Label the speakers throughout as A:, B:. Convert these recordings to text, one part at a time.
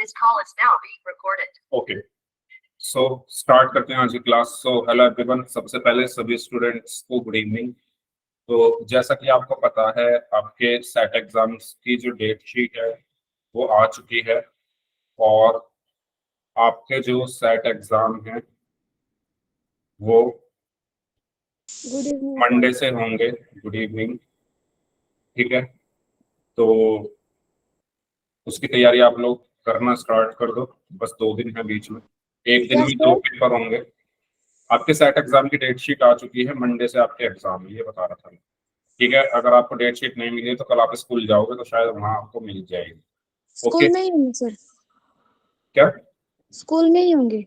A: This call is now being recorded.
B: Okay, so start करते हैं आज की क्लास। सो हेलो एवरीवन, सबसे पहले सभी स्टूडेंट्स को गुड इवनिंग। तो जैसा कि आपको पता है, आपके सेट एग्जाम्स की जो डेट शीट है वो आ चुकी है, और आपके जो सेट एग्जाम हैं वो
C: गुड इवनिंग
B: मंडे से होंगे। गुड इवनिंग, ठीक है। तो उसकी तैयारी आप लोग करना स्टार्ट कर दो। बस 2 दिन है बीच में, एक दिन
C: Yes,
B: में
C: sir.
B: 2 पेपर होंगे। आपके सेट एग्जाम की डेट शीट आ चुकी है, मंडे से आपके एग्जाम है, ये बता रहा था मैं। ठीक है, अगर आपको डेट शीट नहीं मिली तो कल आप स्कूल जाओगे तो शायद वहां आपको मिल जाएगी।
C: स्कूल
B: ओके,
C: में ही होंगे सर,
B: क्या?
C: स्कूल में ही होंगे।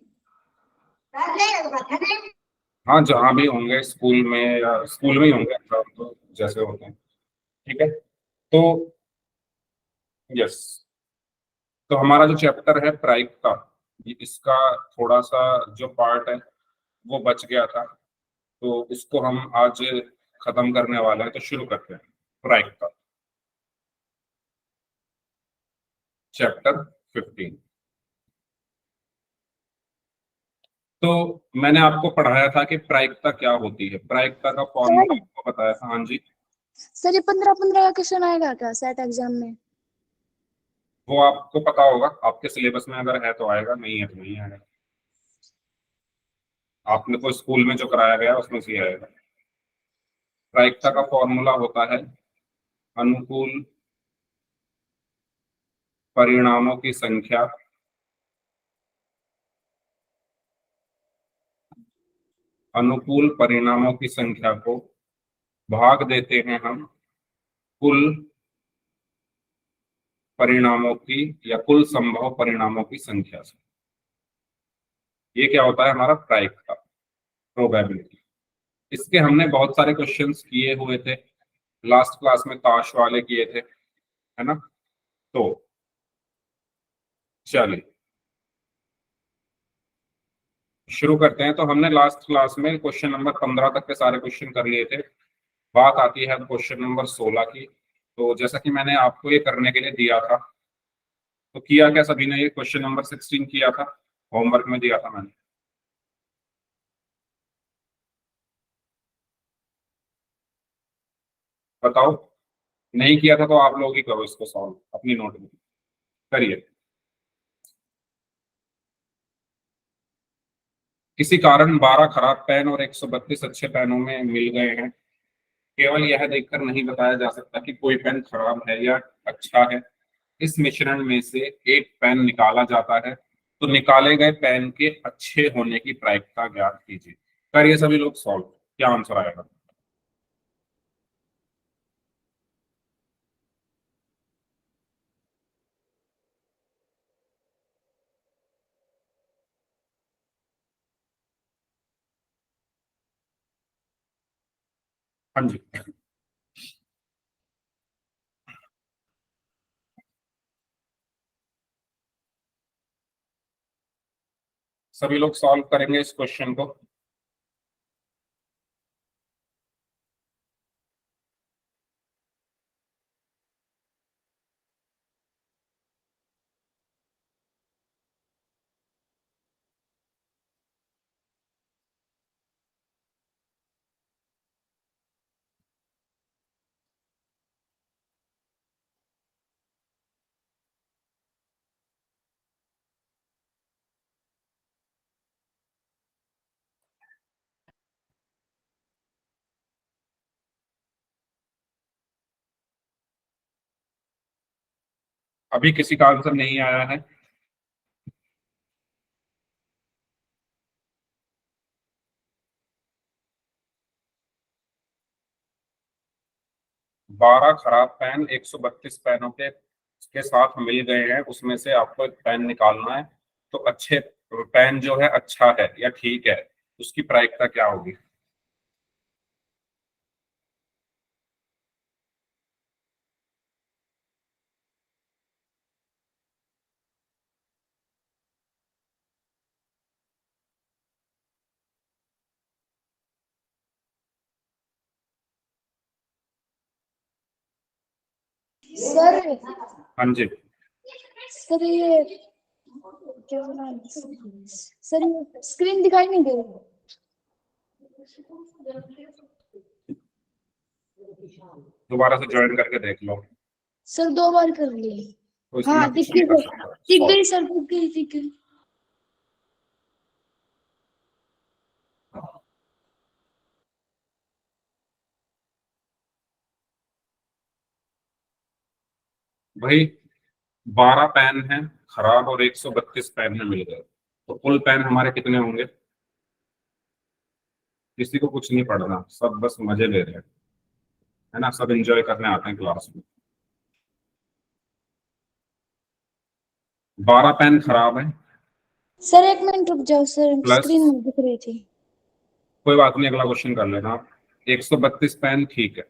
B: हाँ, जहाँ भी होंगे, स्कूल में या स्कूल में ही होंगे एग्जाम, तो जैसे होते हैं। ठीक है, तो यस, तो हमारा जो चैप्टर है प्रायिकता, इसका थोड़ा सा जो पार्ट है वो बच गया था, तो इसको हम आज खत्म करने वाले हैं। तो शुरू करते हैं प्रायिकता, चैप्टर 15। तो मैंने आपको पढ़ाया था कि प्रायिकता क्या होती है, प्रायिकता का फॉर्मूला आपको बताया था। हाँ जी,
C: सर ये 15 का क्वेश्चन आएगा क्या सेट एग्जाम में?
B: वो आपको पता होगा, आपके सिलेबस में अगर है तो आएगा, नहीं है तो नहीं आएगा। आपने को स्कूल में जो कराया गया उसमें से ही आएगा। प्रायिकता का फॉर्मूला होता है अनुकूल परिणामों की संख्या अनुकूल परिणामों की संख्या को भाग देते हैं हम कुल परिणामों की या कुल संभव परिणामों की संख्या से। ये क्या होता है? हमारा प्रायिकता, प्रोबेबिलिटी। इसके हमने बहुत सारे क्वेश्चंस किए हुए थे, लास्ट क्लास में ताश वाले किए थे, है ना। तो चलिए शुरू करते हैं। तो हमने लास्ट क्लास में क्वेश्चन नंबर 15 तक के सारे क्वेश्चन कर लिए थे। बात आती है क्वेश्चन नंबर 16 की। तो जैसा कि मैंने आपको ये करने के लिए दिया था, तो किया क्या सभी ने? ये क्वेश्चन नंबर 16 किया था, होमवर्क में दिया था मैंने। बताओ, नहीं किया था तो आप लोग ही करो इसको सॉल्व अपनी नोट में, करिए। किसी कारण 12 खराब पेन और 132 अच्छे पेनों में मिल गए हैं। केवल यह देखकर नहीं बताया जा सकता कि कोई पेन खराब है या अच्छा है। इस मिश्रण में से एक पेन निकाला जाता है, तो निकाले गए पेन के अच्छे होने की प्रायिकता ज्ञात कीजिए। करिए सभी लोग सॉल्व, क्या आंसर आएगा? हाँ जी, सभी लोग सॉल्व करेंगे इस क्वेश्चन को। अभी किसी का आंसर नहीं आया है? 12 खराब पेन 132 पेनों के साथ मिल गए हैं, उसमें से आपको एक पेन निकालना है। तो अच्छे पेन जो है अच्छा है या ठीक है, उसकी प्रायिकता क्या होगी?
C: सर
B: हाँ जी,
C: सर ये क्या बना सर, ये स्क्रीन दिखाई नहीं दे रही।
B: दोबारा से ज्वाइन करके देख लो।
C: सर 2 बार कर लिए।
B: तो इसमें
C: हाँ
B: कुछ
C: दिख
B: नहीं कर
C: गई,
B: सकता।
C: दिख गई सर, दिख गई, दिख गई।
B: भाई 12 पेन है खराब और 132 पेन है मिल गए, तो कुल पेन हमारे कितने होंगे? किसी को कुछ नहीं पढ़ना, सब बस मजे ले रहे हैं, है ना, सब एंजॉय करने आते हैं क्लास में। 12 पेन खराब है
C: सर 1 मिनट रुक जाओ सर,
B: प्लस,
C: स्क्रीन नहीं दिख रही थी।
B: कोई बात नहीं, अगला क्वेश्चन कर लेना आप। 132 पेन ठीक है,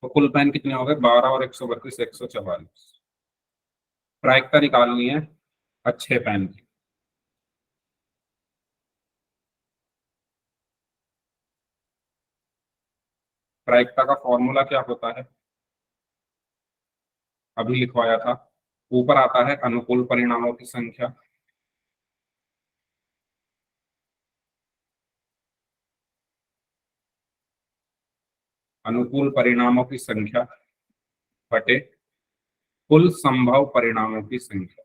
B: तो कुल पेन कितने हो गए? 12 और 132 144। प्रायिकता निकालनी है अच्छे पेन की। प्रायिकता का फॉर्मूला क्या होता है? अभी लिखवाया था, ऊपर आता है अनुकूल परिणामों की संख्या, अनुकूल परिणामों की संख्या बटे कुल संभव परिणामों की संख्या।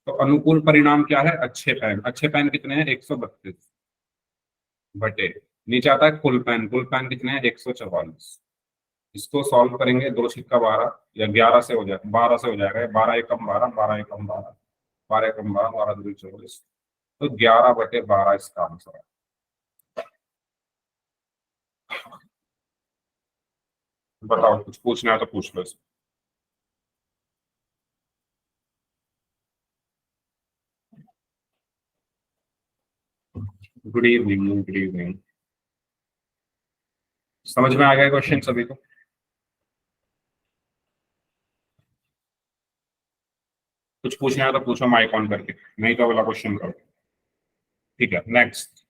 B: तो अनुकूल परिणाम क्या है? अच्छे पेन। अच्छे पेन कितने हैं? 132 बटे, नीचे आता है कुल पेन। कुल पेन कितने हैं? 144। इसको सॉल्व करेंगे, 2 छिक्का 12 या 11 से हो जाएगा, 12 से हो जाएगा, 12 एकम 12, 12 एकम 12, 12 एकम 12, 12 दूनी 24, तो 11/12 इसका आंसर है। बताओ, कुछ पूछना है तो पूछ लो। Good evening, good evening. समझ में आ गया क्वेश्चन सभी को? कुछ पूछना है तो पूछो माइक ऑन करके, नहीं तो अगला क्वेश्चन करो। ठीक है, नेक्स्ट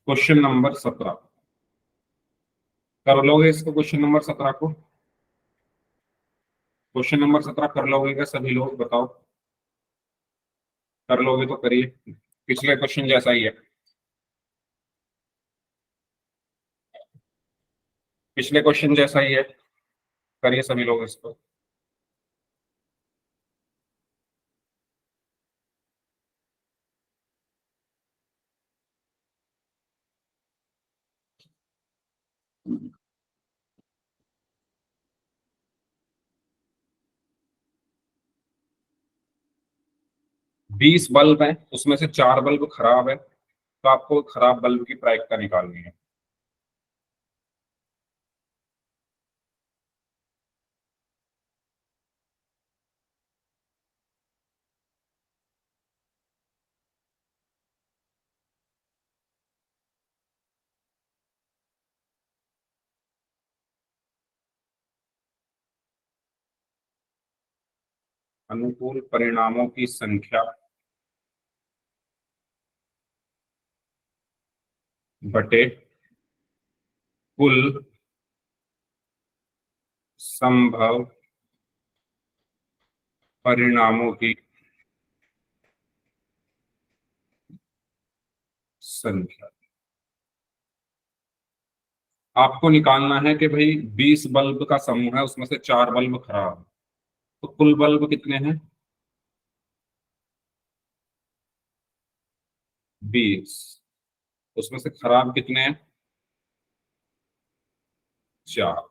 B: क्वेश्चन नंबर 17 कर लोगे इसको? क्वेश्चन नंबर 17 को, क्वेश्चन नंबर 17 कर लोगे क्या सभी लोग? बताओ, कर लोगे तो करिए, पिछले क्वेश्चन जैसा ही है। पिछले क्वेश्चन जैसा ही है, करिए सभी लोग इसको। बीस बल्ब हैं, उसमें से 4 बल्ब खराब है, तो आपको खराब बल्ब की प्रायिकता निकालनी है। अनुकूल परिणामों की संख्या बटे कुल संभव परिणामों की संख्या। आपको निकालना है कि भाई 20 बल्ब का समूह है, उसमें से 4 बल्ब खराब है, तो कुल बल्ब कितने हैं? 20, उसमें से खराब कितने हैं? 4।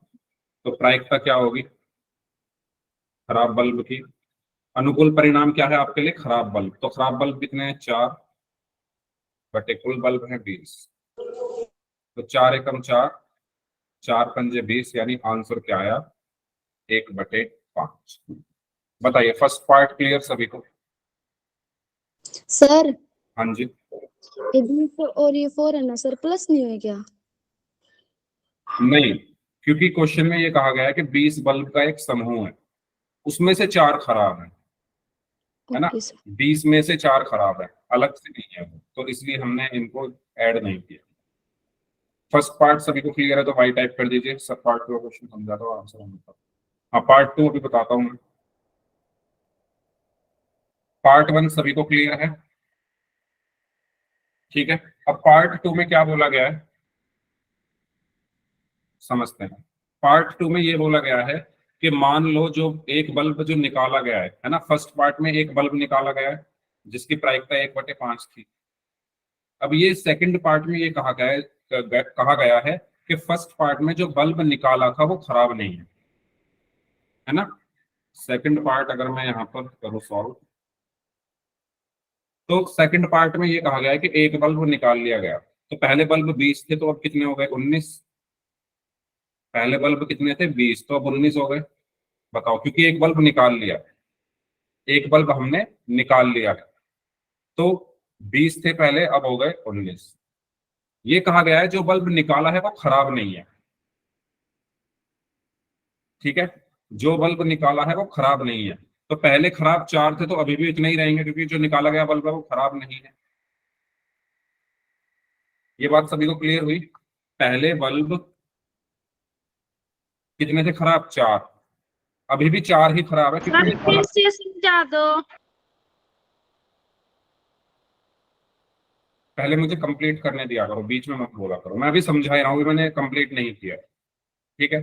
B: तो प्रायिकता क्या होगी खराब बल्ब की? अनुकूल परिणाम क्या है आपके लिए? खराब बल्ब। तो खराब बल्ब कितने हैं? 4 बटे कुल बल्ब है 20, तो 4 एकम 4, 4 पंजे 20, यानी आंसर क्या आया? 1/5। बताइए, फर्स्ट पार्ट क्लियर सभी को?
C: सर
B: हाँ जी।
C: ये 20 और ये 4 है ना सर, प्लस नहीं हुए क्या?
B: नहीं, क्योंकि क्वेश्चन में ये कहा गया है कि 20 बल्ब का एक समूह है, उसमें से 4 खराब है ना,
C: ओके सर।
B: 20 में से 4 खराब है, अलग से नहीं है वो, तो इसलिए हमने इनको ऐड नहीं किया। फर्स्ट पार्ट सभी को क्लियर है तो वाई टाइप कर दीजिए, सब पार्ट टू क्वेश्चन समझा दो, आंसर हम बताओ। हाँ पार्ट टू अभी बताता हूँ। पार्ट वन सभी को क्लियर है, ठीक है। अब पार्ट टू में क्या बोला गया है समझते हैं। पार्ट टू में ये बोला गया है कि मान लो जो एक बल्ब जो निकाला गया है ना, फर्स्ट पार्ट में एक बल्ब निकाला गया है जिसकी प्रायिकता 1/5 थी। अब ये सेकंड पार्ट में ये कहा गया है कि फर्स्ट पार्ट में जो बल्ब निकाला था वो खराब नहीं है ना। सेकंड पार्ट अगर मैं यहाँ पर करूँ सॉल्व, तो सेकंड पार्ट में ये कहा गया है कि एक बल्ब निकाल लिया गया, तो पहले बल्ब 20 थे तो अब कितने हो गए 19। पहले बल्ब कितने थे 20, तो अब 19 हो गए। बताओ, क्योंकि एक बल्ब निकाल लिया, एक बल्ब हमने निकाल लिया है, तो 20 थे पहले, अब हो गए 19। ये कहा गया है जो बल्ब निकाला है वो खराब नहीं है, ठीक है। जो बल्ब निकाला है वो खराब नहीं है, तो पहले खराब 4 थे तो अभी भी इतने ही रहेंगे, क्योंकि जो निकाला गया बल्ब है वो खराब नहीं है। ये बात सभी को क्लियर हुई। पहले बल्ब कितने थे खराब 4, अभी भी 4 ही खराब है क्योंकि
D: सर
B: निकाला।
D: फिर से समझा दो।
B: पहले मुझे कंप्लीट करने दिया करो, बीच में मत बोला करो, मैं अभी समझा ही रहा हूँ, मैंने कंप्लीट नहीं किया, ठीक है।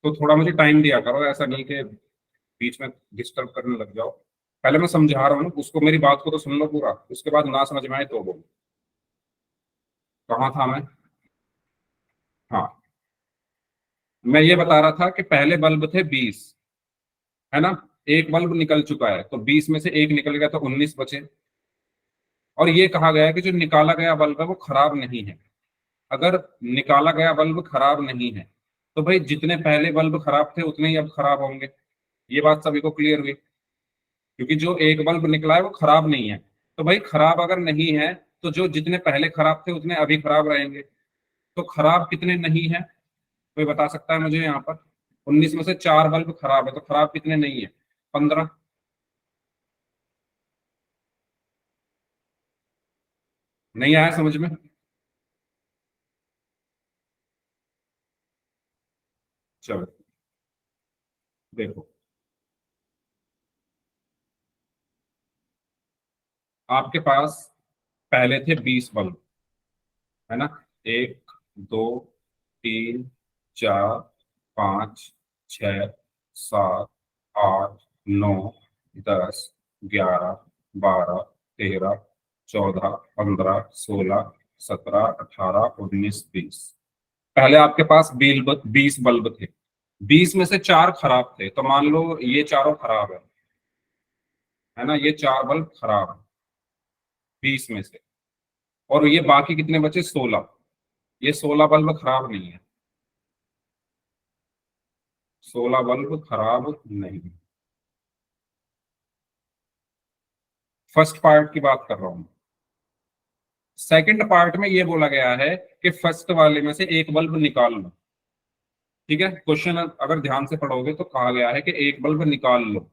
B: तो थोड़ा मुझे टाइम दिया करो, ऐसा नहीं कि बीच में डिस्टर्ब करने लग जाओ। पहले मैं समझा रहा हूँ उसको, मेरी बात को तो सुन लो पूरा, उसके बाद ना समझ में आए तो बोलो। कहाँ था मैं? हाँ, मैं ये बता रहा था कि पहले बल्ब थे 20, है ना। एक बल्ब निकल चुका है तो 20 में से एक निकल गया तो 19 बचे। और ये कहा गया है कि जो निकाला गया बल्ब है वो खराब नहीं है। अगर निकाला गया बल्ब खराब नहीं है तो भाई जितने पहले बल्ब खराब थे उतने ही अब खराब होंगे। ये बात सभी को क्लियर हुई, क्योंकि जो एक बल्ब निकला है वो खराब नहीं है, तो भाई खराब अगर नहीं है तो जो जितने पहले खराब थे उतने अभी खराब रहेंगे। तो खराब कितने नहीं है कोई बता सकता है मुझे? यहाँ पर 19 में से 4 बल्ब खराब है, तो खराब कितने नहीं है? 15। नहीं आया समझ में? चलो देखो, आपके पास पहले थे 20 बल्ब, है ना। 1 2 3 4 5 6 7 8 9 10 11 12 13 14 15 16 17 18 19 20। पहले आपके पास 20 बल्ब थे, 20 में से 4 खराब थे, तो मान लो ये चारों खराब है ना, ये 4 बल्ब खराब है 20 में से। और ये बाकी कितने बचे 16, ये 16 बल्ब खराब नहीं है, 16 बल्ब खराब नहीं। फर्स्ट पार्ट की बात कर रहा हूं। सेकंड पार्ट में ये बोला गया है कि फर्स्ट वाले में से एक बल्ब निकाल लो, ठीक है। क्वेश्चन अगर ध्यान से पढ़ोगे तो कहा गया है कि एक बल्ब निकाल लो,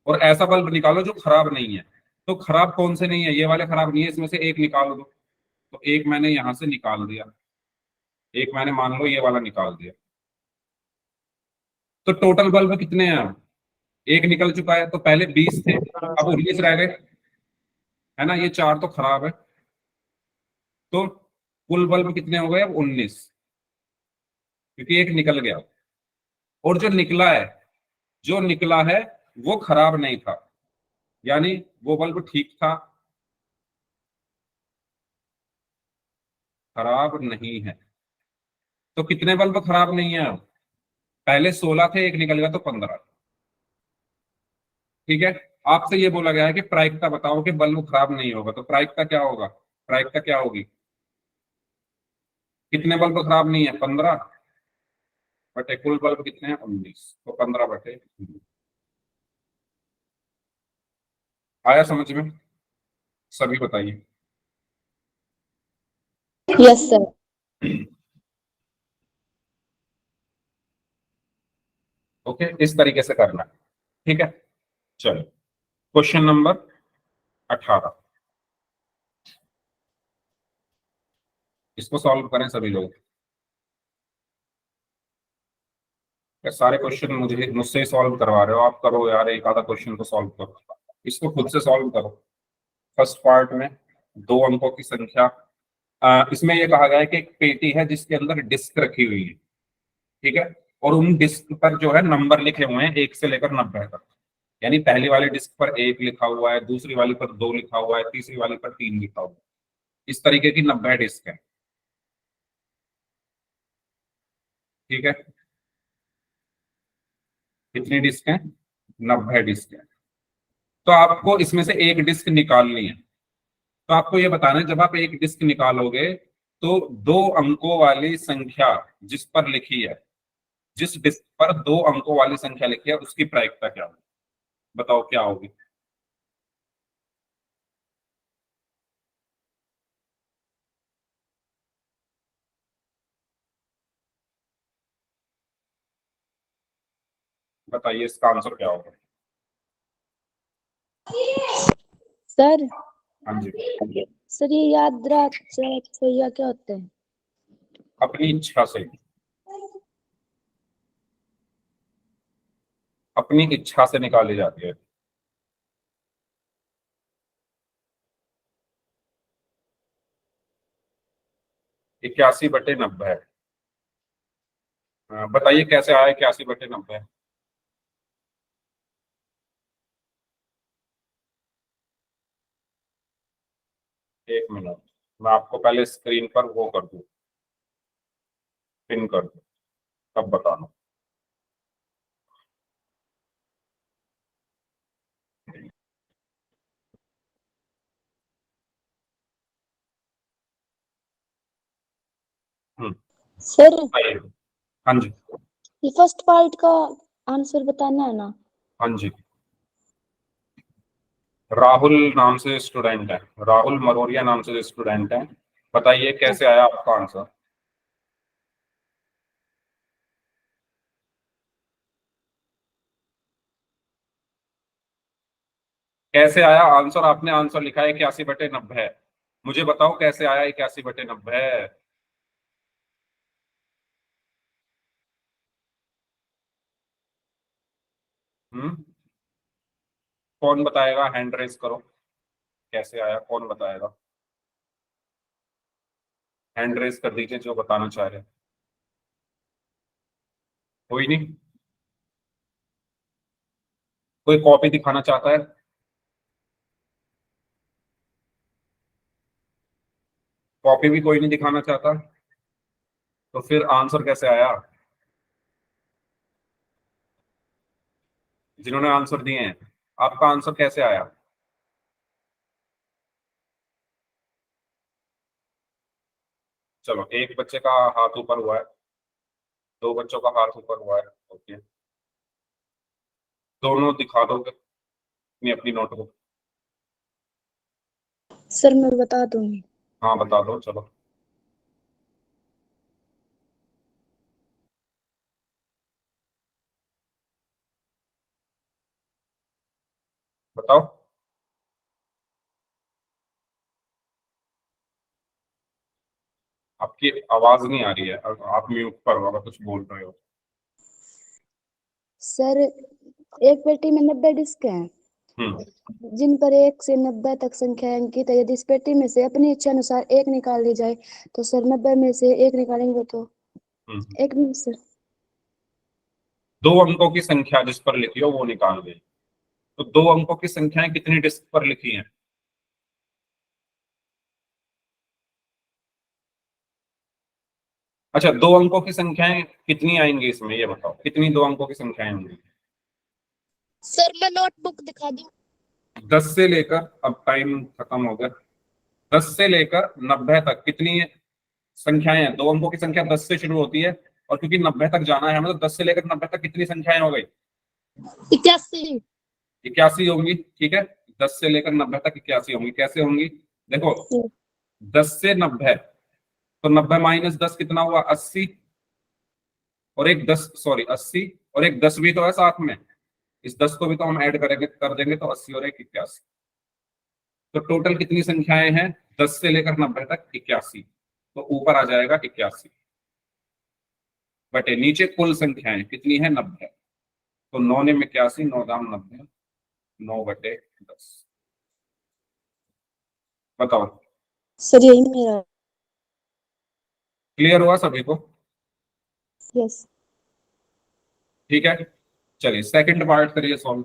B: और ऐसा बल्ब निकालो जो खराब नहीं है। तो खराब कौन से नहीं है? ये वाले खराब नहीं है, इसमें से एक निकाल दो। तो एक मैंने यहां से निकाल दिया, एक मैंने मान लो ये वाला निकाल दिया, तो टोटल बल्ब कितने हैं? एक निकल चुका है, तो पहले 20 थे अब 19 रह गए, है ना। ये 4 तो खराब है, तो कुल बल्ब कितने हो गए अब 19, क्योंकि एक निकल गया। और जो निकला है, जो निकला है वो खराब नहीं था, यानी वो बल्ब ठीक था, खराब नहीं है। तो कितने बल्ब खराब नहीं है? पहले 16 थे, एक निकल गया तो 15, ठीक है। आपसे ये बोला गया है कि प्रायिकता बताओ कि बल्ब खराब नहीं होगा, तो प्रायिकता क्या होगा? प्रायिकता क्या होगी? कितने बल्ब खराब नहीं है? 15 बटे कुल बल्ब कितने हैं 19, तो 15 बटे 19। आया समझ में? सभी बताइए।
C: Yes sir.
B: ओके, इस तरीके से करना है, ठीक है। चलो क्वेश्चन नंबर 18, इसको सॉल्व करें सभी लोग। या सारे क्वेश्चन मुझसे ही सॉल्व करवा रहे हो आप? करो यार, एक आधा क्वेश्चन तो सॉल्व करो, इसको खुद से सॉल्व करो। फर्स्ट पार्ट में 2 अंकों की संख्या, इसमें यह कहा गया है कि एक पेटी है जिसके अंदर डिस्क रखी हुई है, ठीक है, और उन डिस्क पर जो है नंबर लिखे हुए हैं 1 से लेकर 90 तक। यानी पहली वाली डिस्क पर 1 लिखा हुआ है, दूसरी वाली पर 2 लिखा हुआ है, तीसरी वाली पर 3 लिखा हुआ है। इस तरीके की 90 डिस्क है, ठीक है। कितनी डिस्क है? 90 डिस्क है। तो आपको इसमें से एक डिस्क निकालनी है। तो आपको ये बताना है, जब आप एक डिस्क निकालोगे तो 2 अंकों वाली संख्या जिस पर लिखी है, जिस डिस्क पर 2 अंकों वाली संख्या लिखी है, उसकी प्रायिकता क्या होगी? बताओ क्या होगी? बताइए इसका आंसर क्या होगा?
C: सर
B: हाँ जी।
C: सर ये याददाश्त या क्या होते हैं?
B: अपनी इच्छा से, अपनी इच्छा से निकाली जाती है। इक्यासी बटे 90 है। बताइए कैसे आया 81/90? 1 मिनट, मैं आपको पहले स्क्रीन पर वो कर दूं, पिन कर दूं, तब बताना। हम्म,
C: सर
B: आइए। हाँ जी,
C: ये फर्स्ट पार्ट का आंसर बताना है ना?
B: हाँ जी। राहुल नाम से स्टूडेंट है, राहुल मरोरिया नाम से स्टूडेंट है। बताइए कैसे आया आपका आंसर? कैसे आया आंसर? आपने आंसर लिखा है 81/90 है। मुझे बताओ कैसे आया 81/90? हम्म, कौन बताएगा? हैंड रेस करो, कैसे आया कौन बताएगा? हैंड रेस कर दीजिए जो बताना चाह रहे हैं। कोई नहीं? कोई कॉपी दिखाना चाहता है? कॉपी भी कोई नहीं दिखाना चाहता? तो फिर आंसर कैसे आया? जिन्होंने आंसर दिए हैं, आपका आंसर कैसे आया? चलो, एक बच्चे का हाथ ऊपर हुआ है, 2 बच्चों का हाथ ऊपर हुआ है, ओके। दोनों दिखा दोगे अपनी अपनी नोटबुक?
C: सर मैं बता दूंगी।
B: हाँ बता दो, चलो बताओ। आपकी आवाज नहीं आ रही है, आप म्यूट पर हो अगर कुछ बोल रहे हो।
C: सर एक पेटी में 90 डिस्क हैं
B: हम्म,
C: जिन पर 1 से 90 तक संख्या अंकित है। यदि इस पेटी में से अपनी इच्छा अनुसार एक निकाल ली जाए तो सर 90 में से एक निकालेंगे तो
B: हम्म।
C: एक मिनट सर।
B: 2 अंकों की संख्या जिस पर लिखी हो वो निकाल गई। तो 2 अंकों की संख्याएं कितनी डिस्क पर लिखी हैं? अच्छा, 2 अंकों की संख्याएं कितनी आएंगी इसमें, ये बताओ कितनी 2 अंकों की संख्याएं होंगी?
C: सर मैं नोटबुक दिखा दूं?
B: 10 से लेकर, अब टाइम खत्म हो गया, 10 से लेकर 90 तक कितनी संख्याएं हैं? 2 अंकों की संख्या 10 से शुरू होती है, और क्योंकि 90 तक जाना है हमें, तो 10 से लेकर 90 तक कितनी संख्याएं हो गई?
C: 81।
B: 81 होंगी, ठीक है। 10 से लेकर 90 तक 81 होंगी। कैसे होंगी? देखो, 10 से 90, तो 90 - 10 कितना हुआ? 80। और एक 10, सॉरी 80, और एक 10 भी तो है साथ में, इस 10 को भी तो हम ऐड करेंगे, कर देंगे, तो 80 और एक 81। तो टोटल कितनी संख्याएं हैं 10 से लेकर 90 तक? 81। तो ऊपर आ जाएगा 81 बटे नीचे कुल संख्याएं कितनी है 90। तो 9 ने 81, 9 दाम 90, 9/10। बताओ,
C: सर यही मेरा।
B: क्लियर हुआ सभी को?
C: यस।
B: ठीक है, चलिए सेकंड पार्ट करिए सॉल्व।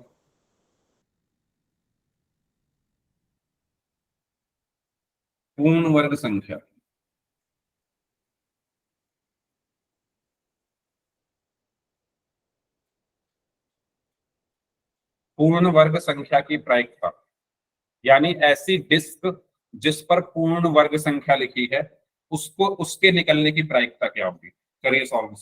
B: पूर्ण वर्ग संख्या। पूर्ण वर्ग संख्या की प्रायिकता, यानी ऐसी डिस्क जिस पर पूर्ण वर्ग संख्या लिखी है उसको उसके निकलने की प्रायिकता क्या होगी? करिए सॉल्व।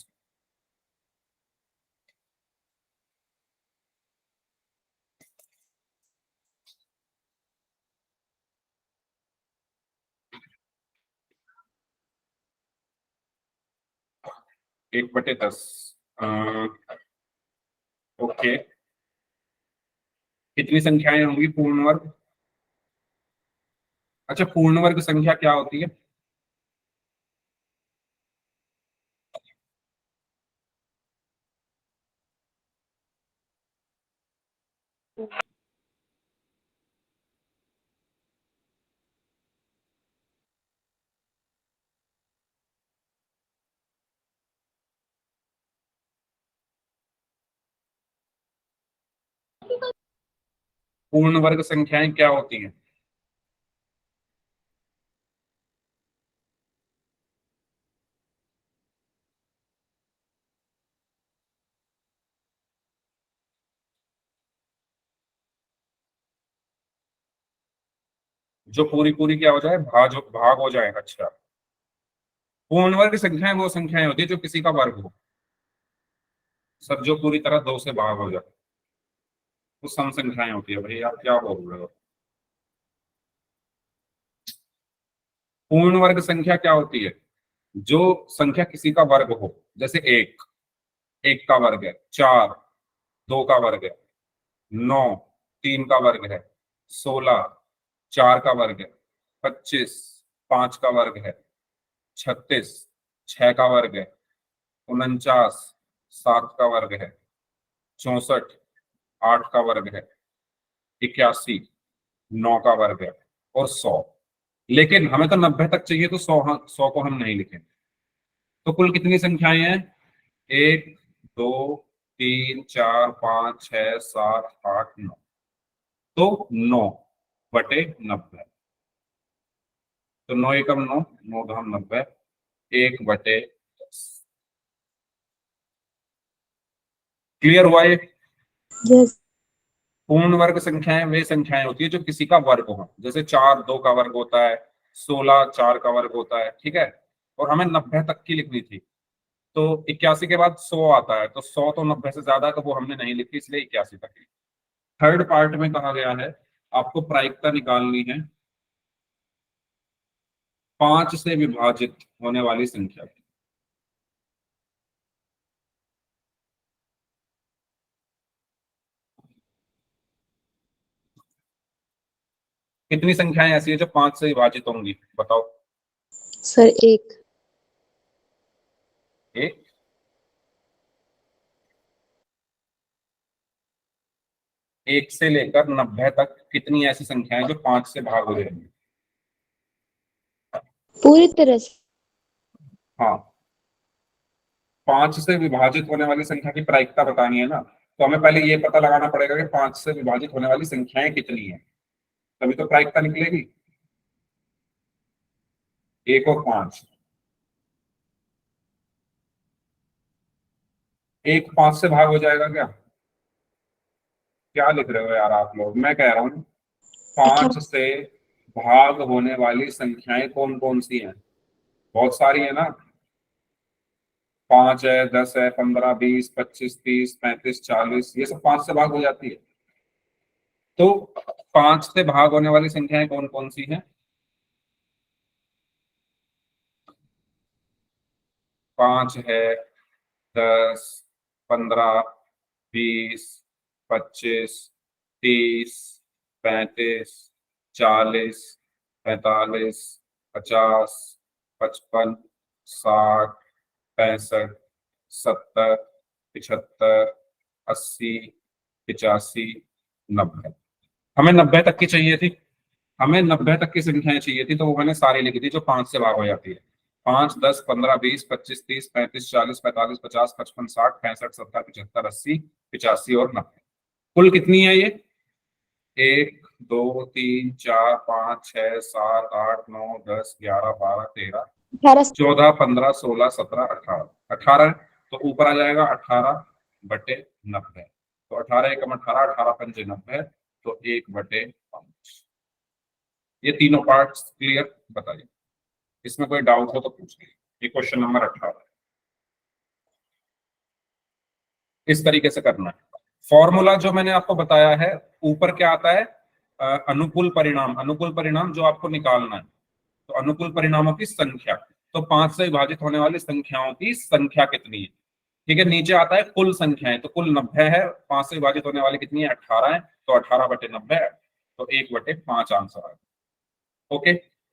B: एक बटे 10। ओके, कितनी संख्याएं होंगी पूर्ण वर्ग? अच्छा, पूर्ण वर्ग संख्या क्या होती है? पूर्ण वर्ग संख्याएं क्या होती हैं? जो पूरी पूरी क्या हो जाए, भाग हो जाए। अच्छा, पूर्ण वर्ग संख्याएं वो संख्याएं होती है जो किसी का वर्ग हो, सब जो पूरी तरह 2 से भाग हो जाए, वो सम संख्याएं होती है। भाई आप क्या बोल रहे हो? पूर्ण वर्ग संख्या क्या होती है? जो संख्या किसी का वर्ग हो, जैसे एक, एक का वर्ग है 4, 2 का वर्ग है 9, 3 का वर्ग है 16, 4 का वर्ग है 25, 5 का वर्ग है 36, 6 का वर्ग है 49, 7 का वर्ग है 64, 8 का वर्ग है 81, 9 का वर्ग है और 100। लेकिन हमें तो 90 तक चाहिए, तो 100 को हम नहीं लिखेंगे। तो कुल कितनी संख्याएं हैं? 1, 2, 3, 4, 5, 6, 7, 8, 9। तो 9/90। तो 9 एकम 9, 9 धाम 90, 1/10। क्लियर हुआ ये?
C: यस।
B: पूर्ण वर्ग संख्याएं वे संख्याएं होती है जो किसी का वर्ग हो, जैसे 4 2 का वर्ग होता है, 16 4 का वर्ग होता है, ठीक है। और हमें 90 तक की लिखनी थी, तो 81 के बाद 100 आता है, तो 100 तो 90 से ज्यादा है, तो वो हमने नहीं लिखी, इसलिए 81 तक लिखी। थर्ड पार्ट में कहा गया है आपको प्रायिकता निकालनी है 5 से विभाजित होने वाली संख्या की। कितनी संख्याएं ऐसी है जो 5 से विभाजित होंगी? बताओ।
C: सर एक।
B: एक। एक से लेकर 90 तक कितनी ऐसी संख्याएं जो 5 से भाग हो जाएंगी?
C: पूरी तरह से।
B: हाँ, 5 से विभाजित होने वाली संख्या की प्रायिकता बतानी है ना, तो हमें पहले ये पता लगाना पड़ेगा कि 5 से विभाजित होने वाली संख्याएं कितनी है, तभी तो प्रायिकता निकलेगी। 1 और 5। 1 5 से भाग हो जाएगा क्या? क्या लिख रहे हो यार आप लोग? मैं कह रहा हूँ 5
C: 18।
B: से भाग होने वाली संख्याएं कौन कौन सी हैं? बहुत सारी है ना। 5 है, 10 है, 15, 20, 25, 30, 35, 40, ये सब 5 से भाग हो जाती है। तो 5 से भाग होने वाली संख्याएं कौन कौन सी हैं? 5 है, 10, 15, 20, 25, 30, 35, 40, 45, 50, 55, 60, 65, 70, 75, 80, 85, 90। हमें 90 तक की चाहिए थी, हमें 90 तक की संख्याएं चाहिए थी, तो वो मैंने सारी लिखी थी जो 5 से भाग हो जाती है। 5, 10, 15, 20, 25, 30, 35, 40, 45, 50, 55, 60, 65, 70, 75, 80, 85 और 90। कुल कितनी है ये? 1, 2, 3, 4, 5, 6, 7, 8, 9, 10, 11, 12, 13,
C: 18।
B: 14, 15, 16, 17, 18। 18 तो ऊपर आ जाएगा 18/90। तो 18 एकम 18, 18 × 5 90, तो 1/5। ये तीनों पार्ट्स क्लियर? बताइए, इसमें कोई डाउट हो तो पूछिए। ये क्वेश्चन नंबर 18 इस तरीके से करना है। फॉर्मूला जो मैंने आपको बताया है, ऊपर क्या आता है? अनुकूल परिणाम। अनुकूल परिणाम जो आपको निकालना है, तो अनुकूल परिणामों की संख्या, तो 5 से विभाजित होने वाली संख्याओं की संख्या कितनी है। ठीक है, नीचे आता है कुल संख्याएं, तो कुल 90 है, 5 से विभाजित होने वाली कितनी है? 18 है, तो 18/90, तो 1/5 आंसर है। ओके,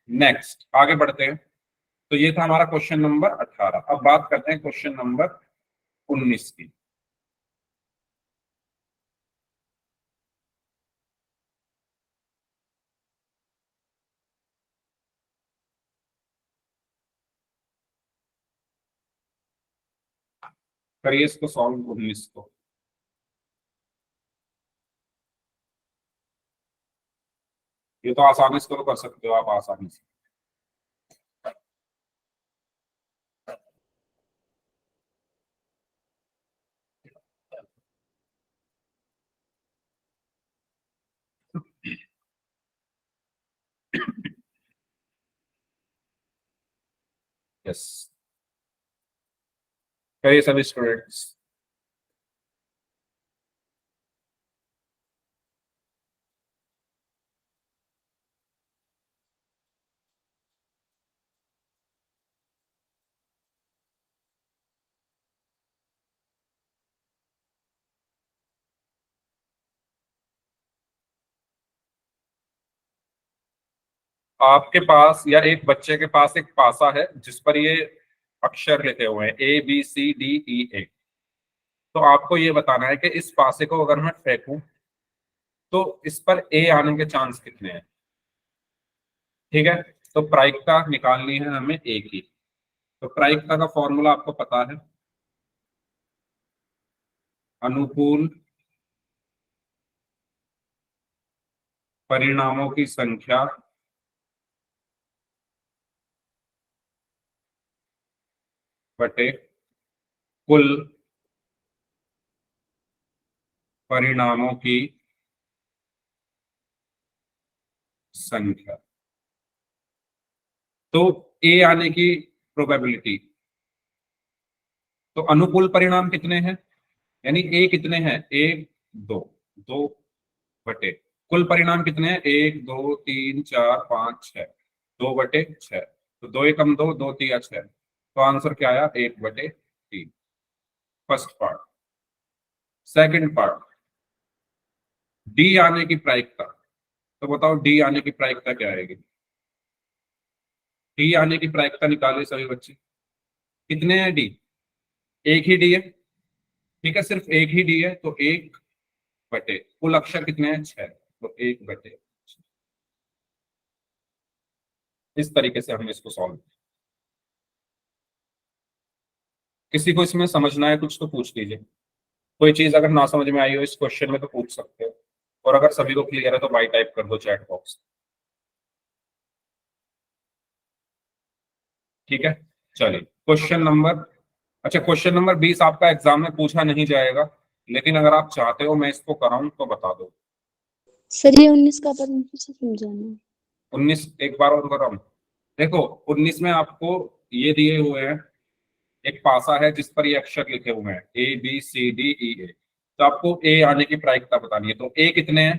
B: नेक्स्ट आगे बढ़ते हैं। तो ये था हमारा क्वेश्चन नंबर 18। अब बात करते हैं क्वेश्चन नंबर 19 की। करिए इसको सॉल्व 19 को। ये तो आसानी से तो कर सकते हो आप, आसानी से। यस, करिए सभी स्टूडेंट्स। आपके पास या एक बच्चे के पास एक पासा है जिस पर ये अक्षर लिखे हुए हैं ABCDEA। तो आपको ये बताना है कि इस पासे को अगर मैं फेंकूं तो इस पर ए आने के चांस कितने हैं। ठीक है, तो प्रायिकता निकालनी है हमें ए की। तो प्रायिकता का फॉर्मूला आपको पता है, अनुकूल परिणामों की संख्या बटे कुल परिणामों की संख्या। तो ए आने की प्रोबेबिलिटी, तो अनुकूल परिणाम कितने हैं, यानी ए कितने हैं? 1, 2, 2 बटे कुल परिणाम कितने हैं? 1, 2, 3, 4, 5, 6, 2/6। तो 2 एकम 2, 2 3 6, तो आंसर क्या आया? 1/3। First part. Second part, D आने की प्रायिकता। तो बताओ डी आने की प्रायिकता क्या आएगी? डी आने की प्रायिकता निकालिए सभी बच्चे। कितने हैं डी? एक ही डी है। ठीक है, सिर्फ एक ही डी है, तो 1/, कुल अक्षर कितने हैं? 6, तो 1/। इस तरीके से हमने इसको सॉल्व किया। किसी को इसमें समझना है कुछ तो पूछ लीजिए। कोई चीज अगर ना समझ में आई हो इस क्वेश्चन में तो पूछ सकते हो, और अगर सभी को क्लियर है तो बाई टाइप कर दो चैट बॉक्स। ठीक है, चलिए क्वेश्चन नंबर, अच्छा क्वेश्चन नंबर 20 आपका एग्जाम में पूछा नहीं जाएगा, लेकिन अगर आप चाहते हो मैं इसको कराऊं तो बता दो।
C: सर ये 19 का पद मुझे से समझाना।
B: 19 एक बार और कराऊं? देखो 19 में आपको ये दिए हुए हैं, एक पासा है जिस पर ये अक्षर लिखे हुए हैं ABCDEA। तो आपको ए आने की प्रायिकता बतानी है। तो ए कितने हैं?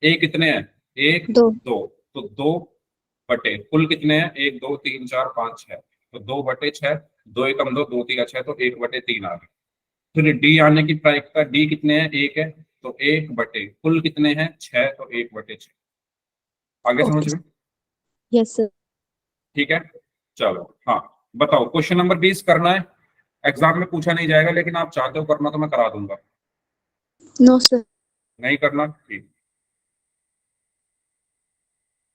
B: ए कितने हैं? 1,
C: 2।
B: 2, तो 2/, कुल कितने हैं? 1, 2, 3, 4, 5, 6, तो 2/6। 2 एकम 2, 2 3 6, तो 1/3 आ गए। फिर डी आने की प्रायिकता, डी कितने हैं? 1 है, तो 1/, कुल कितने हैं? 6, तो 1/6। आगे समझ
C: ओके।
B: में?
C: Yes sir.
B: ठीक है, चलो हाँ, बताओ क्वेश्चन नंबर 20 करना है। एग्जाम में पूछा नहीं जाएगा, लेकिन आप चाहते हो करना तो मैं करा दूंगा।
C: No sir.
B: नहीं करना, ठीक।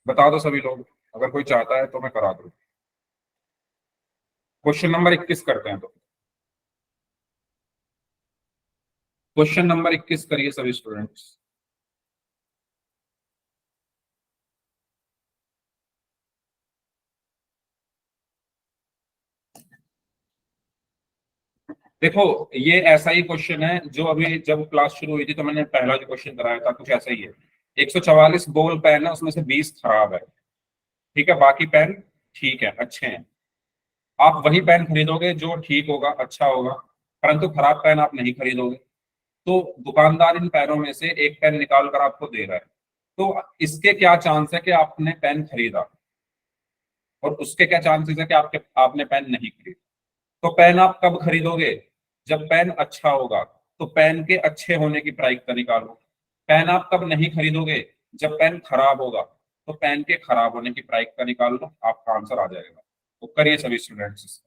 B: बता दो सभी लोग, अगर कोई चाहता है तो मैं करा दूँ। क्वेश्चन नंबर 21 करते हैं तो। क्वेश्चन नंबर 21 करिए सभी स्टूडेंट्स। देखो, ये ऐसा ही क्वेश्चन है जो अभी जब क्लास शुरू हुई थी तो मैंने पहला जो क्वेश्चन कराया था, कुछ ऐसा ही है। 144 बॉल पेन है, उसमें से 20 खराब है। ठीक है, बाकी पेन ठीक है, अच्छे हैं। आप वही पेन खरीदोगे जो ठीक होगा, अच्छा होगा, परंतु खराब पेन आप नहीं खरीदोगे। तो दुकानदार इन पेनों में से एक पेन निकाल कर आपको दे रहा है, तो इसके क्या चांस है कि आपने पेन खरीदा, और उसके क्या चांसेस है कि आपने पेन नहीं खरीदा। तो पेन आप कब खरीदोगे? जब पेन अच्छा होगा। तो पेन के अच्छे होने की प्रायिकता निकालो। पेन आप कब नहीं खरीदोगे? जब पेन खराब होगा। तो पेन के खराब होने की प्रायिकता निकाल लो, आपका आंसर आ जाएगा। तो करिए सभी स्टूडेंट्स।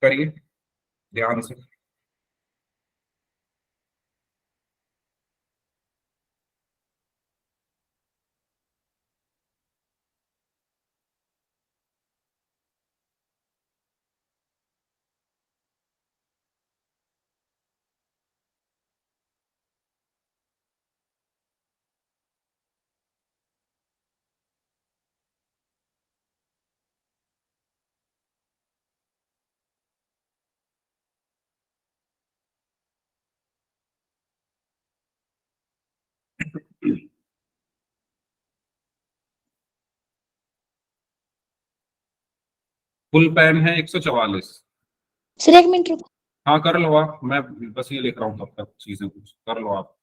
B: करिए ध्यान से। फुल पेन है 144।
C: सर एक मिनट रुको।
B: हाँ कर लो आप, मैं बस ये लिख रहा हूँ तब तक, चीजें कुछ कर लो आप।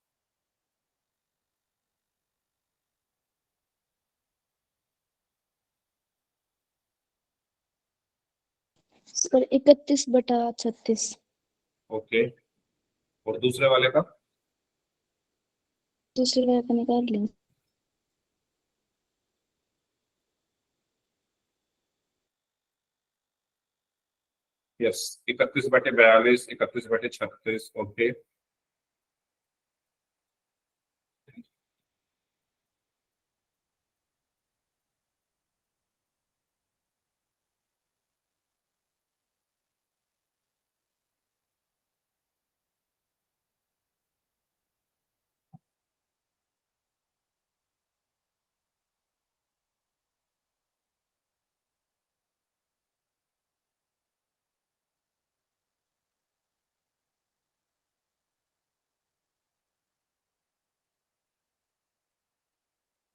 C: सर 31/36।
B: ओके, और दूसरे वाले का?
C: दूसरे वाला का निकाल लें।
B: यस, 31/42, 31/36। ओके।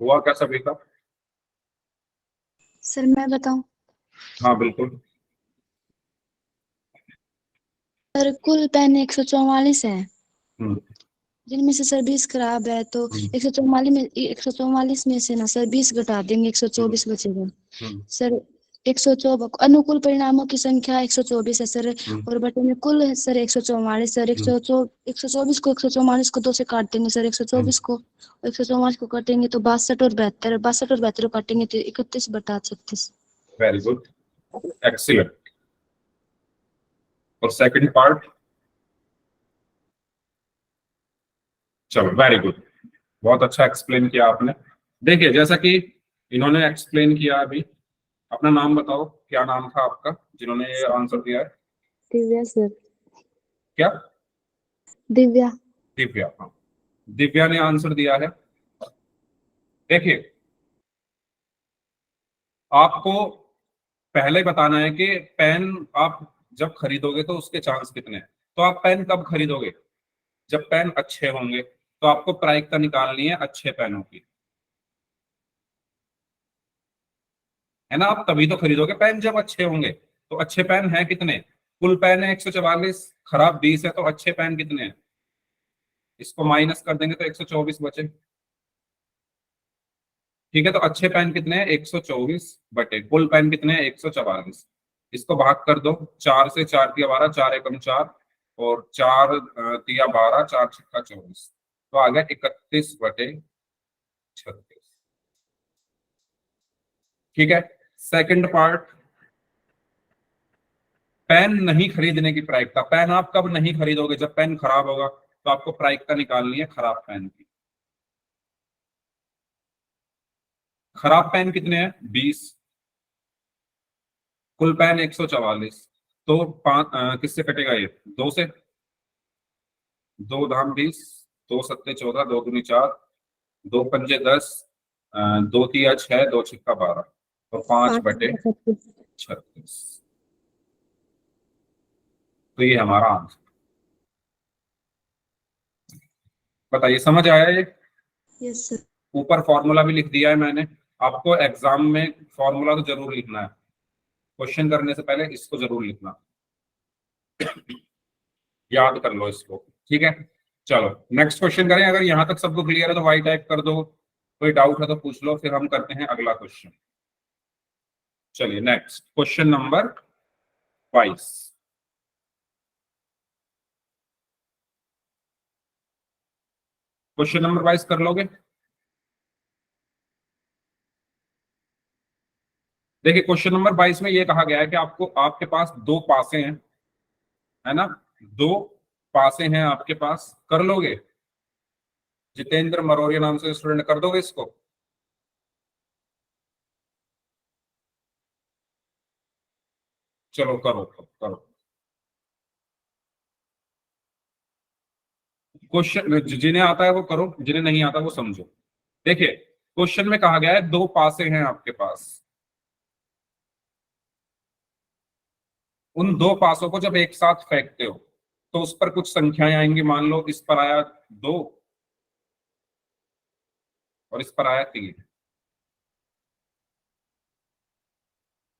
B: हुआ क्या सभी का?
C: सर मैं बताऊं।
B: हाँ बिल्कुल।
C: सर कुल पेन 144 है,
B: हम्म।
C: जिनमें से सर 20 खराब है, तो
B: हम्म।
C: 144 में से ना सर 20 घटा देंगे, 124 बचेगा।
B: हम्म।
C: सर 124 अनुकूल परिणामों की संख्या 124 है सर,
B: हम्म।
C: और बटे में कुल है सर 144। सर 124 को 144 को 2 से काट देंगे सर, 124 को 144 को काटेंगे तो 62 और 72, 62 और 72 को काटेंगे तो 31/36।
B: Very good, excellent. और सेकंड पार्ट? चलो वेरी गुड, बहुत अच्छा एक्सप्लेन किया आपने। देखिए, जैसा कि इन्होंने एक्सप्लेन किया अभी, अपना नाम बताओ, क्या नाम था आपका जिन्होंने ये आंसर दिया है?
C: दिव्या सर।
B: क्या?
C: दिव्या।
B: दिव्या, हाँ। दिव्या ने आंसर दिया है। देखिए, आपको पहले बताना है कि पेन आप जब खरीदोगे तो उसके चांस कितने हैं। तो आप पेन कब खरीदोगे? जब पेन अच्छे होंगे। तो आपको प्रायिकता निकालनी है अच्छे पेनों की, है ना? आप तभी तो खरीदोगे पेन जब अच्छे होंगे। तो अच्छे पेन है कितने? कुल पेन है 144, खराब 20 है, तो अच्छे पेन कितने हैं? इसको माइनस कर देंगे तो 124 बचे। ठीक है, तो अच्छे पेन कितने हैं? 124 बटे कुल पेन कितने हैं? 144। इसको भाग कर दो, 4 से 4 तिया 12, 4 एकम 4 और 4 तिया 12, 4 छक्का 24, तो आ गया 31/36। ठीक है। सेकंड पार्ट, पेन नहीं खरीदने की प्रायिकता। पेन आप कब नहीं खरीदोगे? जब पेन खराब होगा, तो आपको प्रायिकता निकालनी है खराब पेन की। खराब पेन कितने हैं? 20। कुल पेन 144, तो किससे कटेगा ये? 2 से। 2 धाम 20, 2 सत्ते 14, 2 दूनी 4, 2 पंजे 10, 2 तिया 6, 2 छिक्का 12, तो 5/36। तो ये हमारा आंसर। बताइए, समझ आया ये?
C: Yes sir.
B: ऊपर फॉर्मूला भी लिख दिया है मैंने। आपको एग्जाम में फॉर्मूला तो जरूर लिखना है, क्वेश्चन करने से पहले इसको जरूर लिखना, याद कर लो इसको। ठीक है, चलो नेक्स्ट क्वेश्चन करें। अगर यहां तक सबको क्लियर है तो वाई टाइप कर दो, कोई डाउट है तो पूछ लो, फिर हम करते हैं अगला क्वेश्चन। चलिए next question number 22। Question number 22 कर लोगे? देखिए, क्वेश्चन नंबर 22 में ये कहा गया है कि आपको, आपके पास 2 पासे हैं, है ना? 2 पासे हैं आपके पास, कर लोगे? जितेंद्र मरोरिया नाम से स्टूडेंट, कर दोगे इसको? चलो करो करो, करो। क्वेश्चन जिन्हें आता है वो करो, जिन्हें नहीं आता वो समझो। देखिए, क्वेश्चन में कहा गया है 2 पासे हैं आपके पास। उन 2 पासों को जब एक साथ फेंकते हो तो उस पर कुछ संख्याएं आएंगी। मान लो इस पर आया 2 और इस पर आया 3,